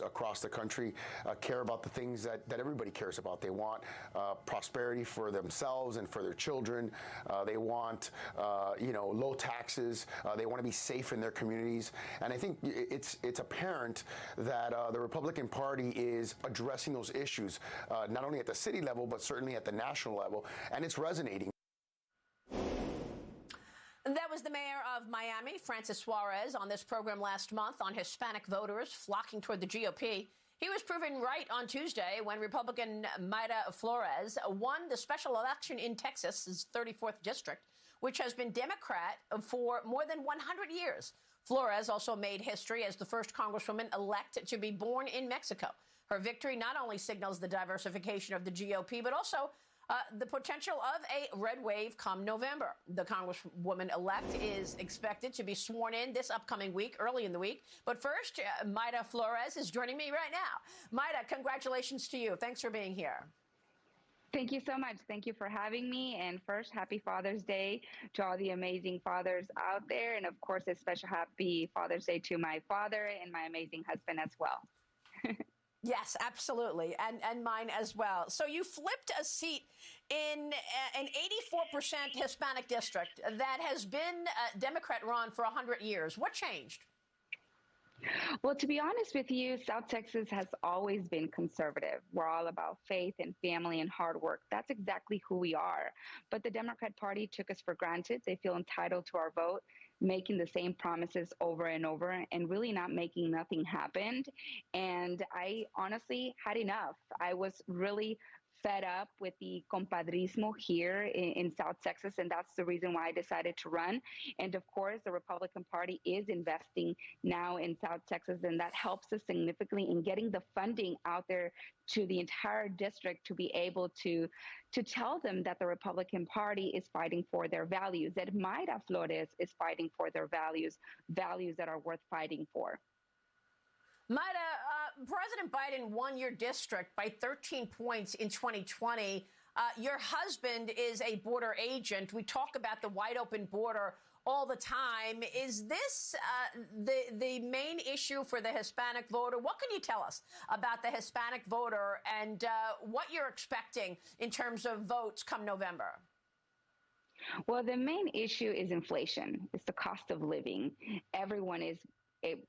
across the country care about the things that everybody cares about. They want prosperity for themselves and for their children. They want, low taxes. They want to be safe in their communities. And I think it's apparent that the Republican Party is addressing those issues, not only at the city level, but certainly at the national level. And it's resonating. That was the mayor of Miami, Francis Suarez, on this program last month on Hispanic voters flocking toward the GOP. He was proven right on Tuesday when Republican Mayra Flores won the special election in Texas' 34th district, which has been Democrat for more than 100 years. Flores also made history as the first congresswoman elect to be born in Mexico. Her victory not only signals the diversification of the GOP, but also the potential of a red wave come November. The congresswoman-elect is expected to be sworn in this upcoming week, early in the week. But first, Mayra Flores is joining me right now. Mayra, congratulations to you. Thanks for being here. Thank you so much. Thank you for having me. And first, happy Father's Day to all the amazing fathers out there. And of course, a special happy Father's Day to my father and my amazing husband as well. Yes, absolutely. And mine as well. So you flipped a seat in an 84% Hispanic district that has been Democrat run for 100 years. What changed? Well, to be honest with you, South Texas has always been conservative. We're all about faith and family and hard work. That's exactly who we are. But the Democrat Party took us for granted. They feel entitled to our vote, making the same promises over and over and really not making nothing happen. And I honestly had enough. I was really fed up with the compadrismo here in South Texas, and that's the reason why I decided to run. And of course, the Republican Party is investing now in South Texas, and that helps us significantly in getting the funding out there to the entire district to be able to tell them that the Republican Party is fighting for their values, that Mayra Flores is fighting for their values that are worth fighting for. Mayra, President Biden won your district by 13 points in 2020. Your husband is a border agent. We talk about the wide open border all the time. Is this the main issue for the Hispanic voter? What can you tell us about the Hispanic voter and what you're expecting in terms of votes come November? Well, the main issue is inflation. It's the cost of living. Everyone is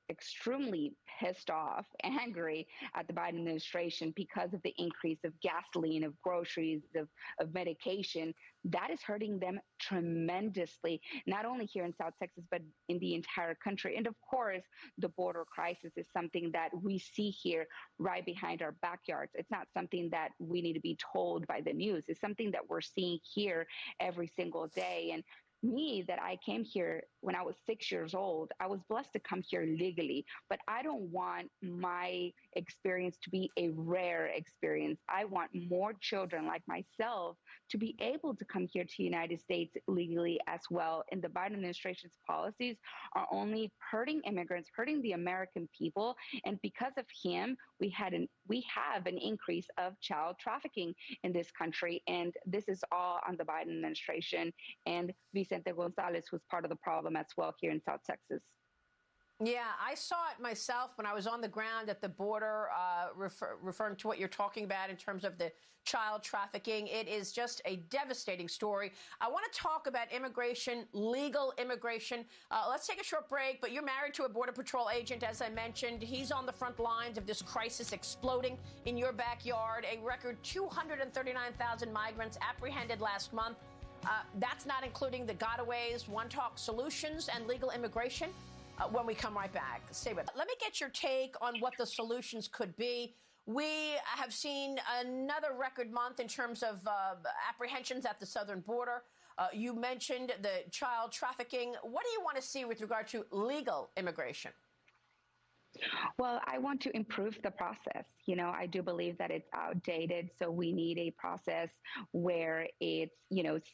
extremely pissed off, angry at the Biden administration because of the increase of gasoline, of groceries, of medication. That is hurting them tremendously, not only here in South Texas, but in the entire country. And of course, the border crisis is something that we see here right behind our backyards. It's not something that we need to be told by the news. It's something that we're seeing here every single day. And me, that I came here when I was 6 years old, I was blessed to come here legally, but I don't want my experience to be a rare experience. I want more children like myself to be able to come here to the United States legally as well. And the Biden administration's policies are only hurting immigrants, hurting the American people. And because of him, we have an increase of child trafficking in this country. And this is all on the Biden administration and Vicente Gonzalez, who's part of the problem as well here in South Texas. Yeah, I saw it myself when I was on the ground at the border, referring to what you're talking about in terms of the child trafficking. It is just a devastating story. I want to talk about immigration, legal immigration. Let's take a short break, but you're married to a Border Patrol agent, as I mentioned. He's on the front lines of this crisis exploding in your backyard. A record 239,000 migrants apprehended last month. That's not including the gotaways, One Talk solutions, and legal immigration. When we come right back. Stay with us. Let me get your take on what the solutions could be. We have seen another record month in terms of apprehensions at the southern border. You mentioned the child trafficking. What do you want to see with regard to legal immigration? Well, I want to improve the process. I do believe that it's outdated. So we need a process where it's,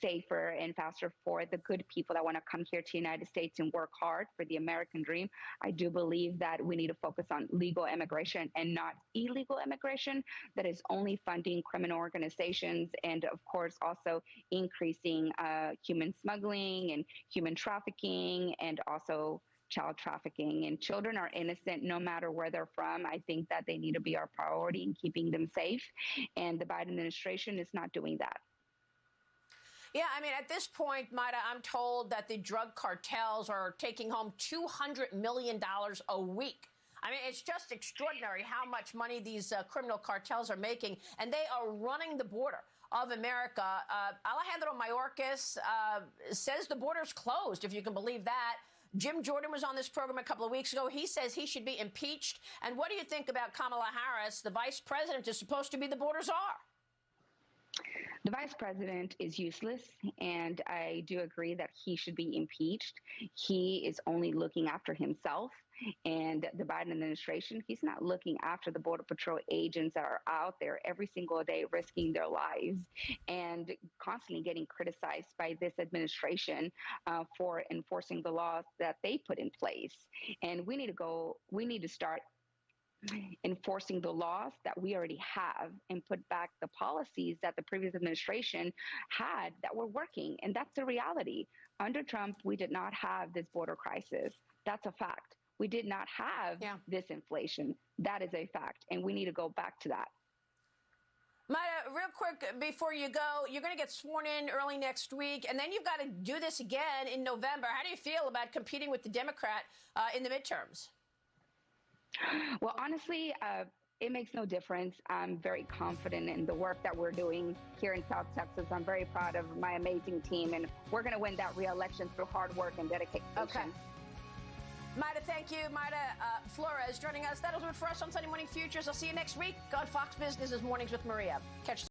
safer and faster for the good people that want to come here to the United States and work hard for the American dream. I do believe that we need to focus on legal immigration and not illegal immigration that is only funding criminal organizations and, of course, also increasing human smuggling and human trafficking and also child trafficking. And children are innocent no matter where they're from. I think that they need to be our priority in keeping them safe. And the Biden administration is not doing that. Yeah, I mean, at this point, Mayra, I'm told that the drug cartels are taking home $200 million a week. I mean, it's just extraordinary how much money these criminal cartels are making, and they are running the border of America. Alejandro Mayorkas says the border's closed, if you can believe that. Jim Jordan was on this program a couple of weeks ago. He says he should be impeached. And what do you think about Kamala Harris? The vice president is supposed to be the border czar. The vice president is useless, and I do agree that he should be impeached. He is only looking after himself, and the Biden administration, he's not looking after the Border Patrol agents that are out there every single day risking their lives and constantly getting criticized by this administration for enforcing the laws that they put in place. And we need to start enforcing the laws that we already have and put back the policies that the previous administration had that were working. And that's the reality. Under Trump, we did not have this border crisis. That's a fact. We did not have this inflation. That is a fact. And we need to go back to that. Mayra, real quick before you go, you're going to get sworn in early next week, and then you've got to do this again in November. How do you feel about competing with the Democrat in the midterms? Well, honestly, it makes no difference. I'm very confident in the work that we're doing here in South Texas. I'm very proud of my amazing team, and we're going to win that re-election through hard work and dedication. Okay. Mayra, thank you. Mayra Flores joining us. That'll do it for us on Sunday Morning Futures. I'll see you next week on Fox Business' Mornings with Maria. Catch